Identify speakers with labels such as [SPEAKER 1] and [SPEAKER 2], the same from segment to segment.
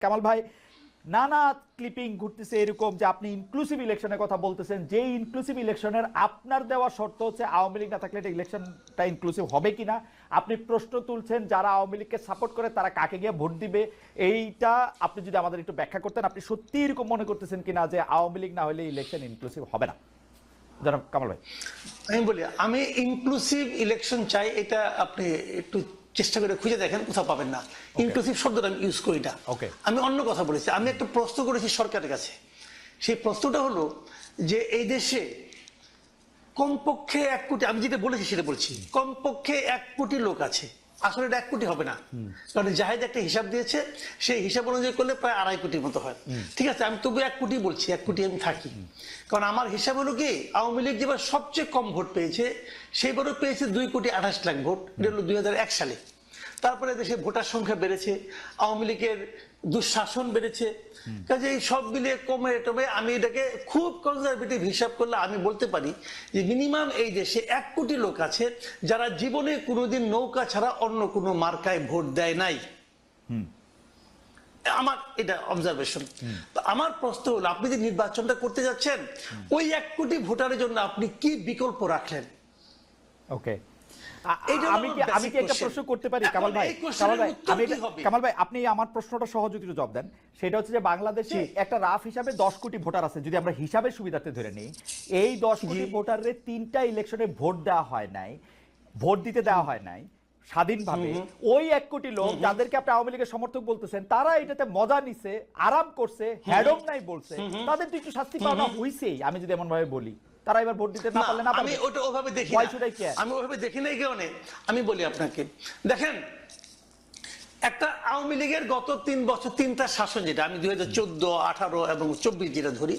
[SPEAKER 1] কামাল ভাই, নানা ক্লিপিং ঘুরতেছে এরকম যে আপনি ইনক্লুসিভ ইলেকশনের কথা বলতেছেন, যে ইনক্লুসিভ ইলেকশনের আপনার দেওয়া শর্ত হচ্ছে আওয়ামী লীগ না থাকলে এটা ইলেকশনটা ইনক্লুসিভ হবে কিনা। আপনি প্রশ্ন তুলছেন যারা আওয়ামী লীগকে সাপোর্ট করে তারা কাকে গিয়ে ভোট দিবে, এইটা আপনি যদি আমাদের একটু ব্যাখ্যা করতেন, আপনি সত্যি এরকম মনে করতেছেন কিনা যে আওয়ামী লীগ না হলে ইলেকশন ইনক্লুসিভ হবে না? জনাব কামাল ভাই।
[SPEAKER 2] আমি বলি, আমি ইনক্লুসিভ ইলেকশন চাই, এটা আপনি একটু চেষ্টা করে খুঁজে দেখেন, কোথাও পাবেন না। ইনক্লুসিভ শব্দটা আমি ইউজ করি না। আমি অন্য কথা বলেছি। আমি একটা প্রশ্ন করেছি সরকারের কাছে। সেই প্রশ্নটা হলো যে এই দেশে কমপক্ষে 1 কোটি, আমি যেটা বলেছি সেটা বলছি, কমপক্ষে 1 কোটি লোক আছে। আসলে এটা 1 কোটি হবে না, কারণ জাহেদ একটা হিসাব দিয়েছে, সেই হিসাব অনুযায়ী করলে প্রায় 2.5 কোটির মতো হয়। ঠিক আছে, আমি তবু 1 কোটি বলছি, 1 কোটি আমি থাকি। কারণ আমার হিসাব হলো কি, আওয়ামী লীগ যেবার সবচেয়ে কম ভোট পেয়েছে সেইবারও পেয়েছে 2,28,00,000 ভোট, এটা হলো 2001 সালে। তারপরে দেশে ভোটার সংখ্যা বেড়েছে, আওয়ামী লীগের দুঃশাসন বেড়েছে, কাজে এই সব মিলিয়ে কমে টমে আমি এটাকে খুব কনজারভেটিভ হিসাব করলে আমি বলতে পারি যে মিনিমাম এই দেশে 1 কোটি লোক আছে যারা জীবনে কোনোদিন নৌকা ছাড়া অন্য কোনো মার্কায় ভোট দেয় নাই। আমার এটা অবজারভেশন। আমার প্রশ্ন হলো, আপনি যে নির্বাচনটা করতে যাচ্ছেন, ওই 1 কোটি ভোটারের জন্য আপনি কি বিকল্প রাখলেন?
[SPEAKER 1] ওকে, আমি কি একটা প্রশ্ন করতে পারি কামাল ভাই? কামাল ভাই, আপনি আমার প্রশ্নটা সহযোগী জবাব দেন। সেটা হচ্ছে যে বাংলাদেশে একটা রাফ হিসাবে 10 কোটি ভোটার আছে, যদি আমরা হিসাবের সুবিধাতে ধরে নিই। এই 10 কোটি ভোটারের 3টা ইলেকশনে ভোট দেওয়া হয় নাই, ভোট দিতে দেওয়া হয় নাই স্বাধীনভাবে। ওই 1 কোটি লোক যাদেরকে আপনি আওয়ামী লীগের সমর্থক বলতেছেন, তারা এটাতে মজা নিছে, আরাম করছে, হ্যাডম নাই বলছে, তাদের তো একটু শাস্তি পাওয়া হইছেই, আমি যদি এমন ভাবে বলি। তারা এবার ভোট দিতে না পারলে না,
[SPEAKER 2] আমি ওটা ওভাবে দেখি না, আমি ওভাবে দেখি নাই কারণে আমি বলি আপনাকে, দেখেন একটা আওয়ামী লীগের গত 3 বছর 3টা শাসন, যেটা আমি 2014, 18 এবং 24 যেটা ধরি,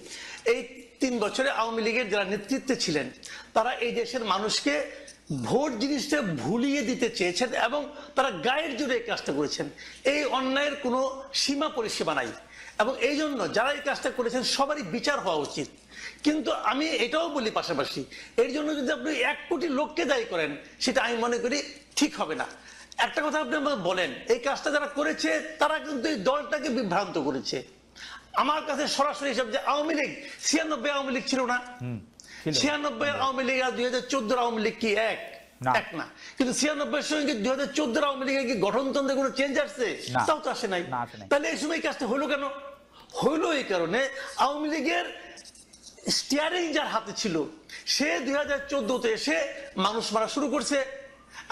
[SPEAKER 2] এই 3 বছরে আওয়ামী লীগের যারা নেতৃত্বে ছিলেন তারা এই দেশের মানুষকে ভোট জিনিসটা ভুলিয়ে দিতে চেয়েছেন এবং তারা গায়ের জোরে এই কাজটা করেছেন। এই অন্যায়ের কোনো সীমা পরিসীমা নাই এবং এই জন্য যারা এই কাজটা করেছেন সবারই বিচার হওয়া উচিত। কিন্তু আমি এটাও বলি পাশাপাশি, এর জন্য যদি আপনি 1 কোটি লোককে দায়ী করেন, সেটা আমি মনে করি ঠিক হবে না। একটা কথা আপনি আমাকে বলেন, এই কাজটা যারা করেছে তারা কিন্তু এই দলটাকে বিভ্রান্ত করেছে। আমার কাছে সরাসরি হিসাব যে আওয়ামী লীগ 96 আওয়ামী লীগ ছিল না, 96 আওয়ামী লীগ আর 2014 আওয়ামী লীগ কি এক না? কিন্তু 96 সঙ্গে 2014 আওয়ামী লীগের কি গঠনতন্ত্রে কোনো চেঞ্জ আসছে? তাও তো আসে নাই। তাহলে এই সময় কাজটা হলো কেন? হলো এই কারণে আওয়ামী লীগের স্টিয়ারিং যার হাতে ছিল সে 2014-তে এসে মানুষ মারা শুরু করছে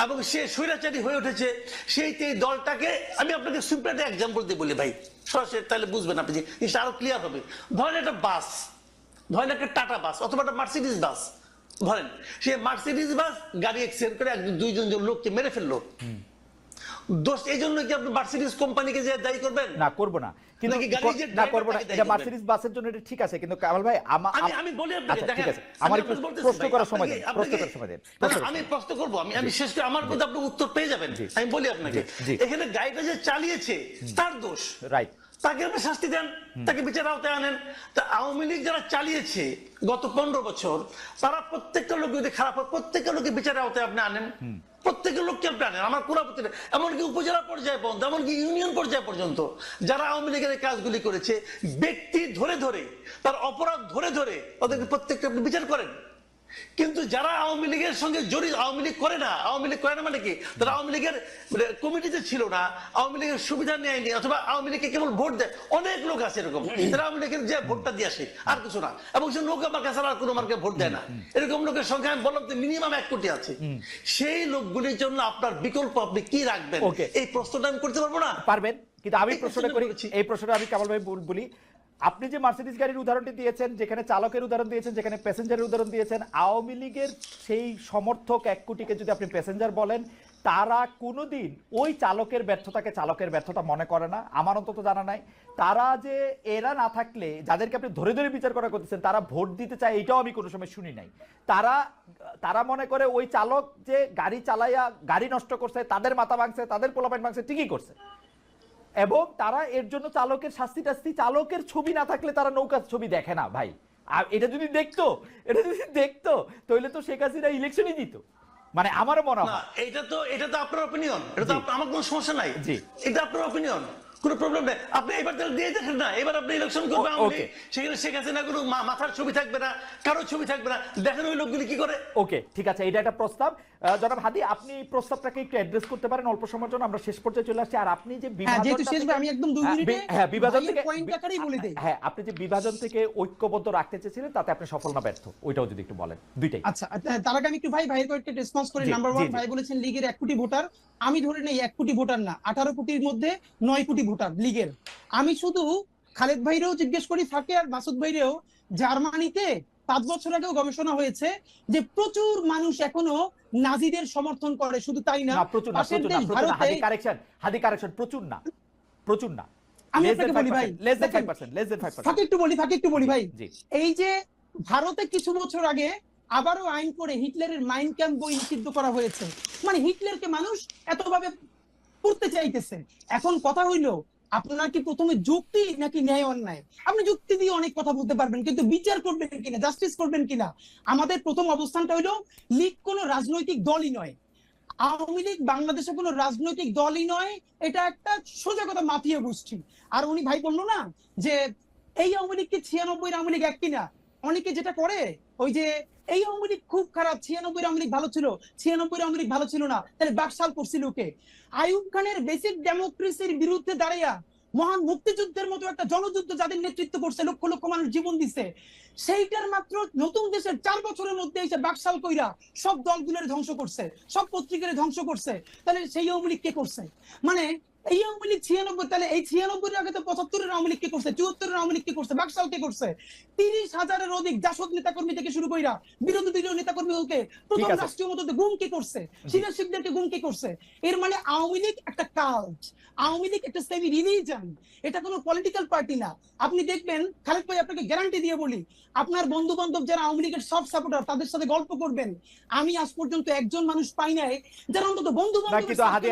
[SPEAKER 2] এবং সে স্বৈরাচারী হয়ে উঠেছে। সেই দলটাকে আমি আপনাকে সিম্পল একটা এক্সাম্পল দিয়ে বলি ভাই, সরাসরি, তাহলে বুঝবেন আপনি, জিনিসটা আরো ক্লিয়ার হবে। ধরেন একটা বাস, ধরেন একটা টাটা বাস অথবা একটা মার্সিডিজ বাস, ধরেন সে মার্সিডিজ বাস গাড়ি অ্যাক্সিডেন্ট করে 2জন লোককে মেরে ফেললো। দোষ এই জন্য কি আপনি মার্সিডিজ কোম্পানিকে যে দায়ী করবেন?
[SPEAKER 1] না, করব না। কিন্তু না, করব না। এটা মার্সিডিজ বাসের জন্য এটা ঠিক আছে, কিন্তু কামাল ভাই
[SPEAKER 2] আমি বলি আপনাকে, দেখেন
[SPEAKER 1] আমার একটু প্রশ্ন করার সময় দেন, প্রশ্ন করার সময় দেন।
[SPEAKER 2] আমি প্রশ্ন করব, আমি শেষ করে আমার কথা আপনি উত্তর পেয়ে যাবেন। আমি বলি আপনাকে, এখানে গাড়িটা যে চালিয়েছে তার দোষ, রাইট, তাকে আপনি শাস্তি দেন, তাকে বিচার আওতায় আনেন। তা আওয়ামী লীগ যারা চালিয়েছে গত 15 বছর, তারা প্রত্যেকটা লোক যদি খারাপ হয়, প্রত্যেকটা লোককে বিচারের আওতায় আপনি আনেন, প্রত্যেকের লোককে আপনি আনেন। আমার কোনো আপত্তি নেই। এমনকি উপজেলা পর্যায়ে পর্যন্ত, এমনকি ইউনিয়ন পর্যায়ে পর্যন্ত যারা আওয়ামী লীগের কাজগুলি করেছে, ব্যক্তি ধরে ধরে, তার অপরাধ ধরে ধরে ওদেরকে প্রত্যেকটা আপনি বিচার করেন। কিন্তু যারা আওয়ামী লীগের সঙ্গে জড়িত, আওয়ামী লীগ করে না, আওয়ামী লীগ করে না মানে কি, তারা আওয়ামী লীগের কমিটিতে ছিল না, আওয়ামী লীগের সুবিধা নেয়নি, অথবা আওয়ামী লীগকে কেবল ভোট দেয়, অনেক লোক আছে এরকম, তারা আওয়ামী লীগের যে ভোটটা দিয়ে আসে আর কিছু না, এবং সে নৌকা মার্কা ছাড়া আর কোনো মার্কে ভোট দেয় না। এরকম লোকের সংখ্যা আমি বললাম মিনিমাম 1 কোটি আছে। সেই লোকগুলির জন্য আপনার বিকল্প আপনি কি রাখবেন? এই প্রশ্নটা আমি করতে পারবো না।
[SPEAKER 1] পারবেন, কিন্তু আমি প্রশ্নটা করি, এই প্রশ্নটা আমি কামাল ভাই বলি। আপনি যে মার্সিডিজ গাড়ির উদাহরণটি দিয়েছেন, যেখানে চালকের উদাহরণ দিয়েছেন, যেখানে প্যাসেঞ্জারের উদাহরণ দিয়েছেন, আওয়ামী লীগের সেই সমর্থক 1 কোটিকে যদি আপনি প্যাসেঞ্জার বলেন, তারা কোনোদিন ওই চালকের ব্যর্থতাকে চালকের ব্যর্থতা মনে করে না, আমার অন্তত জানা নাই। তারা যে এরা না থাকলে, যাদেরকে আপনি ধরে ধরে বিচার করা করতেছেন, তারা ভোট দিতে চায়, এটাও আমি কোনো সময় শুনি নাই। তারা মনে করে ওই চালক যে গাড়ি চালাইয়া গাড়ি নষ্ট করছে, তাদের মাথা ভাঙছে, তাদের পোলাপাইন ভাঙছে, ঠিকই করছে, এবং তারা এর জন্য চালকের শাস্তি টাস্তি, চালকের ছবি না থাকলে তারা নৌকার ছবি দেখে না ভাই। আর এটা যদি দেখতো তাহলে তো শেখ হাসিনা ইলেকশনই দিত, মানে আমারও মনে হয়।
[SPEAKER 2] এটা তো আপনার অপিনিয়ন, এটা তো আমার কোনো সমস্যা নাই, এটা আপনার অপিনিয়ন। কোনো প্রবলেম নেই। আপনি এবার তাহলে দিয়ে দেখেন না, এবার আপনি ইলেকশন করবেন আওয়ামী লীগ, সেখানে শেখ হাসিনা কোনো মাথার ছবি থাকবে না, কারো ছবি থাকবে না, দেখেন ওই লোকগুলি কি করে।
[SPEAKER 1] ওকে, ঠিক আছে, এটা একটা প্রস্তাব। জনাব হাদি, আপনি প্রস্তাবটাকে একটু অ্যাড্রেস করতে পারেন অল্প সময়ের জন্য, আমরা শেষ পর্যায়ে চলে আসছি। আর আপনি যে
[SPEAKER 3] আমি একদম 2 মিনিটে
[SPEAKER 1] বিভাজন থেকে
[SPEAKER 3] পয়েন্ট আকারেই বলে দেই।
[SPEAKER 1] হ্যাঁ, আপনি যে বিভাজন থেকে ঐক্যবদ্ধ রাখতে চেয়েছিলেন তাতে আপনি সফল না ব্যর্থ, ওইটাও যদি একটু বলেন, দুইটাই।
[SPEAKER 3] আচ্ছা, তার আগে আমি একটু ভাইয়ের কয়েকটা রেসপন্স করি। নাম্বার 1, ভাই বলেছেন লিগের 1 কোটি ভোটার। আমি ধরে নেই 1 কোটি ভোটার না, 18 কোটির মধ্যে 9 কোটি ভোটার লিগের। আমি শুধু খালেদ ভাইরেও জিজ্ঞেস করি থাকে, আর মাসুদ ভাইরেও, জার্মানিতে 5 বছর আগেও গবেষণা হয়েছে যে প্রচুর মানুষ এখনো নাজিদের সমর্থন করে। শুধু তাই না,
[SPEAKER 1] প্রচুর না,
[SPEAKER 3] পাশের
[SPEAKER 1] প্রচুর
[SPEAKER 3] দেশ
[SPEAKER 1] না, প্রচুর না,
[SPEAKER 3] ভারতে,
[SPEAKER 1] হাদি কারেকশন, প্রচুর না, প্রচুর না,
[SPEAKER 3] আমি আপনাকে বলি ভাই,
[SPEAKER 1] less than 5%,
[SPEAKER 3] ফাঁকে একটু বলি ভাই,
[SPEAKER 1] জি।
[SPEAKER 3] এই যে ভারতে কিছু বছর আগে আবারও আইন করে হিটলারের মাইন ক্যাম্প বই নিষিদ্ধ করা হয়েছে। মানে হিটলারকে মানুষ এতভাবে পড়তে চাইতেছে। এখন কথা হইলো, আপনার কি প্রথমে যুক্তি নাকি ন্যায় অন্যায়? আপনি যুক্তি দিয়ে অনেক কথা বলতে পারবেন, কিন্তু বিচার করবেন কিনা, জাস্টিস করবেন কিনা? আমাদের প্রথম অবস্থানটা হইলো লীগ কোনো রাজনৈতিক দলই নয়। আওয়ামী লীগ বাংলাদেশে কোনো রাজনৈতিক দলই নয়, এটা একটা সোজা কথা মাফিয়া গোষ্ঠী। আর উনি ভাই বললো না যে এই আওয়ামী লীগ কি 96 আওয়ামী লীগ এক কিনা? অনেকে যেটা করে, ওই যে এই আওয়ামী লীগ খুব খারাপ, 96 আওয়ামী লীগ ভালো ছিল, 96 আওয়ামী লীগ ভালো ছিল না, তাহলে বাকশাল করছিল কে? আইয়ুব খানের বেসিক ডেমোক্রেসির বিরুদ্ধে দাঁড়াইয়া মহান মুক্তিযুদ্ধের মতো একটা জনযুদ্ধ যাদের নেতৃত্ব করছে, লক্ষ লক্ষ মানুষ জীবন দিছে, সেইটার মাত্র নতুন দেশের 4 বছরের মধ্যে এসে বাকশাল কইরা সব দলগুলোর ধ্বংস করছে, সব পত্রিকার ধ্বংস করছে। তাহলে সেই আওয়ামী লীগ কে করছে? মানে এই আওয়ামী লীগ 96, তাহলে এই 96 আগে তো 75 আওয়ামী লীগ কে করছে, 74 আওয়ামী লীগ কে করছে, বাকশাল কে করছে? 30,000-এর অধিক জাসদ নেতা কর্মী থেকে শুরু কইরা বিরোধী দলীয় নেতা কর্মীকে প্রথম রাষ্ট্রীয় মততে গুম কে করছে, সিনিয়র শিক্ষকদেরকে গুম কে করছে? এর মানে আওয়ামী লীগ একটা কাল্ট, আওয়ামী লীগ একটা সেমি রিলিজিয়ন, এটা কোনো পলিটিক্যাল পার্টি না। আপনি দেখবেন, খালেদ ভাই আপনাকে গ্যারান্টি দিয়ে বলি, আপনার বন্ধু বান্ধব যারা আওয়ামী লীগের সব সাপোর্টার, তাদের সাথে গল্প করবেন, আমি আজ পর্যন্ত একজন মানুষ পাই নাই যারা অন্তত বন্ধু বান্ধব।
[SPEAKER 1] কিন্তু হাদি,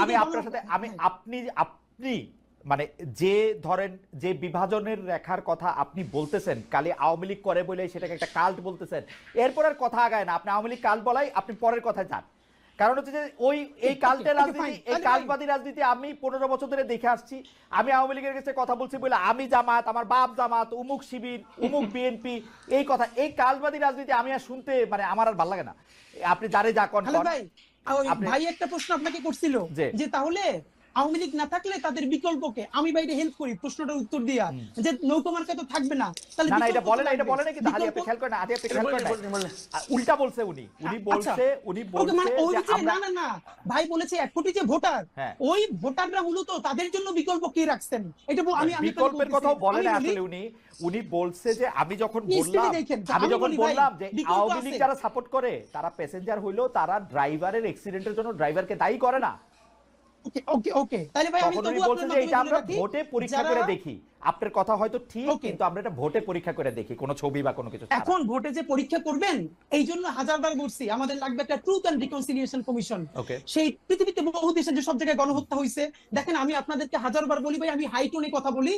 [SPEAKER 1] আমি আপনার সাথে, আপনি মানে যে ধরেন যে বিভাজনের রেখার কথা আপনি বলতেছেন, কালি আওয়ামী লীগ করে বলে সেটাকে একটা কাল্ট বলতেছেন, এরপর আর কথা আগায় না। আপনি আওয়ামী লীগ কাল্ট বলাই, আপনি পরের কথায় যান। কারণ হচ্ছে যে এই কাল্টের রাজনীতি, এই কাল্টবাদী রাজনীতি আমি 15 বছর ধরে দেখে আসছি। আমি আওয়ামী লীগের কাছে কথা বলছি বলে আমি জামাত, আমার বাপ জামাত, উমুক শিবির, উমুক বিএনপি, এই কথা, এই কাল্টবাদী রাজনীতি আমি আর শুনতে, মানে আমার আর ভালো লাগে না। আপনি যারে যা কোন
[SPEAKER 3] ভাই একটা প্রশ্ন আপনাকে করছিল যে তাহলে আওয়ামী লীগ না থাকলে তাদের বিকল্পকে, আমি বাইরে হেল্প করি প্রশ্নটার উত্তর দিয়া, যে নৌকা মার্কা তো থাকবে না, তাহলে
[SPEAKER 1] না এটা বলে না, এটা বলে না, কিন্তু হাদি আপনি খেয়াল করেন, হাদি আপনি খেয়াল করেন, উল্টা বলছে উনি বলছে যে
[SPEAKER 3] না ভাই বলেছে 1 কোটি যে ভোটার, ওই ভোটাররা মূলত তাদের জন্য বিকল্প কি রাখছেন, এটা আমি
[SPEAKER 1] বিকল্পের কথাও বলে না আসলে। উনি বলছে যে আমি যখন বললাম যে আওয়ামী লীগ যারা সাপোর্ট করে তারা প্যাসেঞ্জার হইলো, তারা ড্রাইভারের অ্যাক্সিডেন্টের জন্য ড্রাইভারকে দায়ী করে না।
[SPEAKER 3] ওকে তাহলে ভাই আমি
[SPEAKER 1] তবুও বলছি যে এটা আমরা ভোটে পরীক্ষা করে দেখি। আপনার কথা হয়তো ঠিক, কিন্তু আমরা এটা ভোটে পরীক্ষা করে দেখি, কোনো ছবি বা কোনো কিছু ছাড়া।
[SPEAKER 3] এখন ভোটে যে পরীক্ষা করবেন, এই জন্য হাজারবার বলছি আমাদের লাগবে একটা ট্রুথ এন্ড রিকনসিলিয়েশন কমিশন। সেই পৃথিবীতে বহু দেশে যে সব জায়গায় গণহত্যা হয়েছে, দেখেন আমি আপনাদেরকে হাজারবার বলি ভাই, আমি হাই টোনে কথা বলি,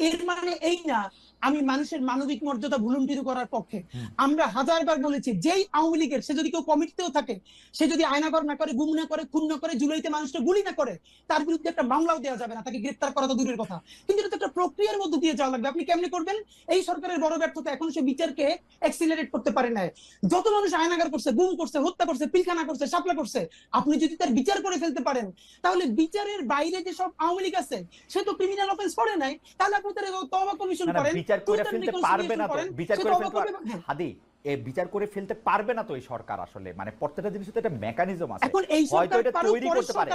[SPEAKER 3] এর মানে এই না আমি মানুষের মানবিক মর্যাদা ভুলুণ্ঠিত করার পক্ষে। আমরা হাজারবার বলেছি, যেই আওয়ামী লীগের সে যদি কেউ কমিটিতেও থাকে, সে যদি আয়নাঘর না করে, গুম না করে, খুন না করে, জুলাইতে মানুষটা গুলি না করে, তার বিরুদ্ধে একটা মামলাও দেওয়া যাবে না, তাকে গ্রেফতার করা তো দূরের কথা। কিন্তু এটা তো একটা প্রক্রিয়ার মধ্যে দিয়ে যাওয়া লাগবে। আপনি কেমনে করবেন? এই সরকারের বড় ব্যর্থতা, এখন সে বিচারকে অ্যাক্সিলারেট করতে পারে না। যত মানুষ আয়নাঘর করছে, গুম করছে, হত্যা করছে, পিলখানা করছে, শাপলা করছে, আপনি যদি তার বিচার করে ফেলতে পারেন, তাহলে বিচারের বাইরে যে সব আওয়ামী লীগ আছে, সে তো ক্রিমিনাল অফেন্স করে নাই, তাহলে আপনি তার তওবা কমিশন করেন।
[SPEAKER 1] বিচার করে ফেলতে পারবে না তো, বিচার করে ফেলতে হাদি বিচার করে ফেলতে পারবে না তো এই সরকার। আসলে মানে প্রত্যেকটা জিনিস তো একটা মেকানিজম আছে, হয়তো এটা তৈরি করতে পারে,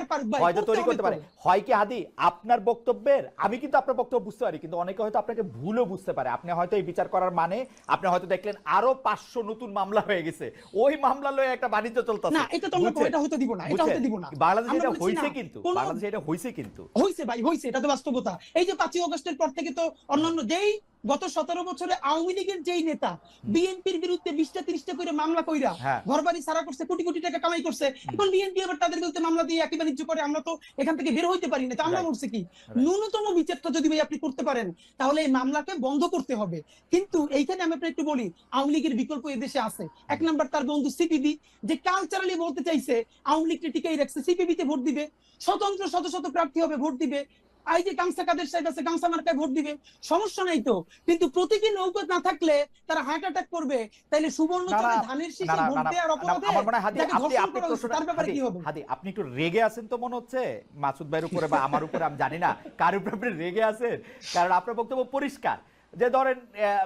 [SPEAKER 1] হয়তো তৈরি করতে পারে। হয় কি হাদি আপনার বক্তব্যের, আমি কিন্তু আপনার বক্তব্য বুঝতে পারি, কিন্তু অনেকে হয়তো আপনাকে ভুলও বুঝতে পারে। আপনি হয়তো এই বিচার করার মানে আপনি হয়তো দেখলেন আরো 500 নতুন মামলা হয়ে গেছে, ওই মামলা লয়ে একটা বাণিজ্য চলতেছে।
[SPEAKER 3] না এটা তো আমরা এটা হতে দিব না, এটা হতে দিব না।
[SPEAKER 1] বাংলাদেশে এটা হইছে, কিন্তু বাংলাদেশে এটা হইছে, কিন্তু
[SPEAKER 3] হইছে ভাই, হইছে, এটা তো বাস্তবতা। এই যে 5ই আগস্টের পর থেকে তো অন্যান্য যেই গত 17 বছরে আওয়ামী লীগের যেই নেতা বিএনপির বিরুদ্ধে 20টা 30টা করে মামলা কইরা
[SPEAKER 1] হ্যাঁ।
[SPEAKER 3] ঘরবাড়ি সারা করছে, কোটি কোটি টাকা কামাই করছে, এখন বিএনপি আবার তাদের বিরুদ্ধে মামলা দিয়ে একই বাণিজ্য করে, আমরা তো এখান থেকে বের হইতে পারি না, তো আমরা
[SPEAKER 1] Right.
[SPEAKER 3] বলছি কি ন্যূনতম বিচারটা যদি ভাই আপনি করতে পারেন তাহলে এই মামলাকে বন্ধ করতে হবে। কিন্তু এইখানে আমি আপনাকে একটু বলি, আওয়ামী লীগের বিকল্প এদেশে আছে। এক নাম্বার তার বন্ধু সিপিবি, যে কালচারালি বলতে চাইছে আওয়ামী লীগকে টিকাই রাখছে, সিপিবি তে ভোট দিবে, স্বতন্ত্র শত শত প্রার্থী হবে, ভোট দিবে। এই যে গামছা কাদের সাহেব আছে, গামছা মার্কায় ভোট দিবে, সমস্যা নাই তো। কিন্তু প্রতীকী নৌকা না থাকলে তারা হার্ট অ্যাটাক করবে, তাইলে সুবর্ণ চরে ধানের শীষে ভোট দেওয়ার অপরাধে
[SPEAKER 1] আমার মনে হয় হাদি,
[SPEAKER 3] যাকে
[SPEAKER 1] আপনি
[SPEAKER 3] ধর্ষণ
[SPEAKER 1] আপনি
[SPEAKER 3] করা হয়েছে, তার ব্যাপারে কি হবে?
[SPEAKER 1] হাদি, আপনি একটু রেগে আছেন তো মনে হচ্ছে মাসুদ ভাইয়ের উপরে বা আমার উপরে, আমি জানি না কার উপরে আপনি রেগে আছেন, কারণ আপনার বক্তব্য পরিষ্কার যে ধরেন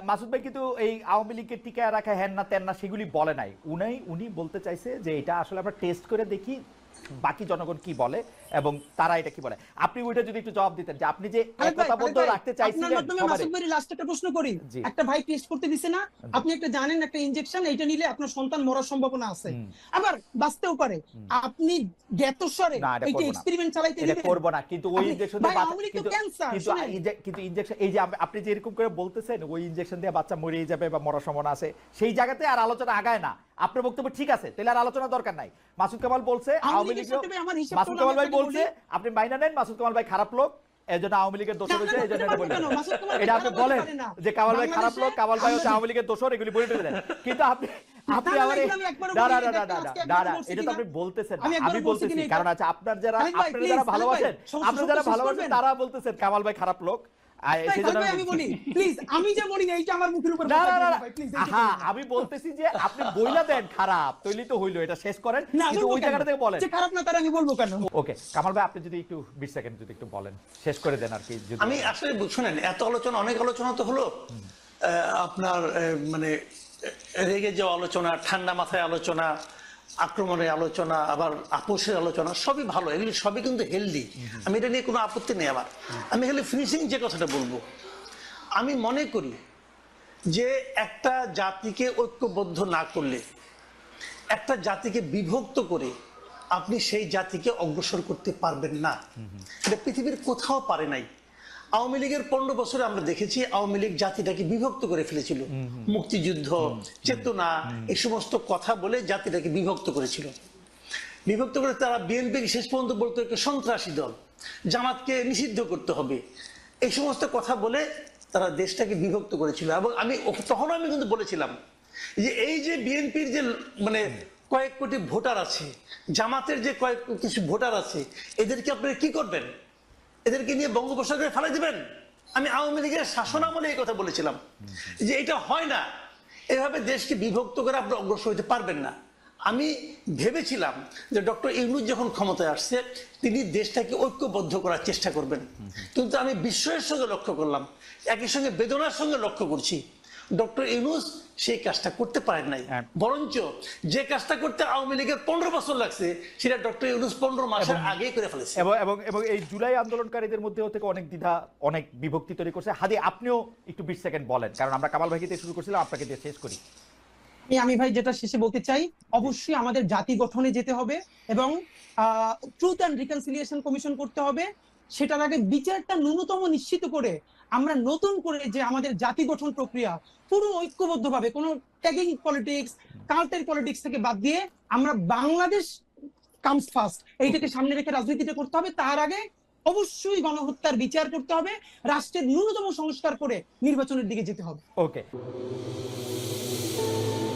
[SPEAKER 1] মাসুদ ভাই কিন্তু এই আওয়ামী লীগকে টিকায় রাখা হ্যান না তেন না সেগুলি বলে নাই, উনি বলতে চাইছে যে এটা আসলে আমরা টেস্ট করে দেখি বাকি জনগণ কি বলে এবং তারা এটা কি বলে। আপনি ওইটা যদি একটু জবাব দিতেন যে আপনি যে একতাবদ্ধ রাখতে চাইছিলেন।
[SPEAKER 3] আপনার মাধ্যমে মাসুদ ভাই লাস্ট একটা প্রশ্ন করি,
[SPEAKER 1] জি।
[SPEAKER 3] একটা ভাই টেস্ট করতে দিছে না, আপনি একটা জানেন একটা ইনজেকশন এইটা নিলে আপনার সন্তান মরার সম্ভাবনা আছে, আবার বাঁচতেও পারে, আপনি জ্ঞাতস্বরে
[SPEAKER 1] না, এটা
[SPEAKER 3] এইটা
[SPEAKER 1] করব না।
[SPEAKER 3] এক্সপেরিমেন্ট চালাইতে
[SPEAKER 1] এটা
[SPEAKER 3] দিবেন?
[SPEAKER 1] করব না, কিন্তু ওই
[SPEAKER 3] আপনি-
[SPEAKER 1] ইনজেকশন
[SPEAKER 3] ভাই,
[SPEAKER 1] দিয়ে
[SPEAKER 3] আওয়ামী লীগ তো ক্যান্সার, শুনেন।
[SPEAKER 1] কিন্তু ইনজেকশন এই যে আপনি যে এরকম করে বলতেছেন ওই ইনজেকশন দিয়ে বাচ্চা মরেই যাবে বা মরার সম্ভাবনা আছে, সেই জায়গাতে আর আলোচনা আগায় না। আপনার বক্তব্য ঠিক আছে, তাহলে আর আলোচনা দরকার নাই। মাসুদ কামাল বলছে আওয়ামী লীগ,
[SPEAKER 3] আমার হিসাব
[SPEAKER 1] মাসুদ কামাল ভাই বলছে আপনি মাইনা নেন মাসুদ কামাল ভাই খারাপ লোক, এজন্য আওয়ামী লীগের দোষর হয়েছে, এজন্য এটা বললেন। এটা আপনি বলেন যে কামাল ভাই খারাপ লোক, কামাল ভাই হচ্ছে আওয়ামী লীগের দোষর, এগুলি বলে দেন। কিন্তু আপনি আমার এটা তো আপনি বলতেছেন না, আমি বলতেছি কারণ আছে আপনারা যারা ভালোবাসেন, আপনারা যারা ভালোবাসেন তারা বলতেছেন কামাল ভাই খারাপ লোক।
[SPEAKER 3] আমি বলি প্লিজ, আমি যে বলি না এইটা আমার মুখের উপর
[SPEAKER 1] না না না, হ্যাঁ আমি বলতেছি যে আপনি বইলা দেন খারাপ, তৈলি তো হইলো, এটা শেষ করেন, কিন্তু ওই জায়গাটা থেকে বলেন
[SPEAKER 3] যে খারাপ না তার আমি বলবো কেন?
[SPEAKER 1] ওকে কামাল ভাই আপনি যদি একটু 20 সেকেন্ড যদি একটু বলেন, শেষ করে দেন আর কি। যদি
[SPEAKER 2] আমি আসলে শুনেন, এত আলোচনা, অনেক আলোচনা তো হলো, আপনার মানে রেগে যাওয়া আলোচনা, ঠান্ডা মাথায় আলোচনা, আক্রমণের আলোচনা, আবার আপোষের আলোচনা, সবই ভালো, এগুলি সবই কিন্তু হেলদি, আমি এটা নিয়ে কোনো আপত্তি নেই আমার। আমি খালি ফিনিশিং যে কথাটা বলবো, আমি মনে করি যে একটা জাতিকে ঐক্যবদ্ধ না করলে, একটা জাতিকে বিভক্ত করে আপনি সেই জাতিকে অগ্রসর করতে পারবেন না। এটা পৃথিবীর কোথাও পারে নাই। আওয়ামী লীগের 15 বছরে আমরা দেখেছি আওয়ামী লীগ জাতিটাকে বিভক্ত করে ফেলেছিল, মুক্তিযুদ্ধ, চেতনা, এই সমস্ত কথা বলে জাতিটাকে বিভক্ত করেছিল। বিভক্ত করে তারা বিএনপি শেষ পর্যন্ত বলতো একটা সন্ত্রাসী দল, জামাতকে নিষিদ্ধ করতে হবে, এই সমস্ত কথা বলে তারা দেশটাকে বিভক্ত করেছিল। এবং তখন আমি কিন্তু বলেছিলাম যে এই যে বিএনপির যে মানে কয়েক কোটি ভোটার আছে, জামাতের যে কিছু ভোটার আছে, এদেরকে আপনারা কি করবেন? এদেরকে নিয়ে বঙ্গোপসাগরে ফেলে দিবেন? আমি আওয়ামী লীগের শাসন আমলে এই কথা বলেছিলাম যে এটা হয় না, এভাবে দেশকে বিভক্ত করে আপনি অগ্রসর হতে পারবেন না। আমি ভেবেছিলাম যে ডক্টর ইউনূস যখন ক্ষমতায় আসছে তিনি দেশটাকে ঐক্যবদ্ধ করার চেষ্টা করবেন, কিন্তু আমি বিস্ময়ের সঙ্গে লক্ষ্য করলাম, একই সঙ্গে বেদনার সঙ্গে লক্ষ্য করছি ডক্টর ইউনূস সেই কাজটা করতে পারেন নাই। বরঞ্চ যে কাজটা করতে আওয়ামী লীগের 15 বছর লাগছে সেটা ডক্টর ইউনূস 15 মাসের আগেই করে ফেলেছে।
[SPEAKER 1] এবং এই জুলাই আন্দোলনকারীদের মধ্যে থেকে অনেক দ্বিধা, অনেক বিভক্তি তৈরি করছে। হাদি আপনিও একটু 20 সেকেন্ড বলেন, কারণ আমরা কামাল ভাইকে দিয়ে শুরু করছিলাম, আপনাকে দিয়ে শেষ করি।
[SPEAKER 3] আমি ভাই যেটা শেষে বলতে চাই, অবশ্যই আমাদের জাতি গঠনে যেতে হবে এবং ট্রুথ অ্যান্ড রিকনসিলিয়েশন কমিশন করতে হবে। সেটার আগে বিচারটা ন্যূনতম নিশ্চিত করে আমরা নতুন করে যে আমাদের জাতি গঠন প্রক্রিয়া পুরো ঐক্যবদ্ধভাবে, কোনো ট্যাগিং পলিটিক্স, কাল্টের পলিটিক্স থেকে বাদ দিয়ে আমরা বাংলাদেশ কামস ফার্স্ট এইটাকে সামনে রেখে রাজনীতিটা করতে হবে। তার আগে অবশ্যই গণহত্যার বিচার করতে হবে, রাষ্ট্রের ন্যূনতম সংস্কার করে নির্বাচনের দিকে যেতে হবে।
[SPEAKER 1] ওকে।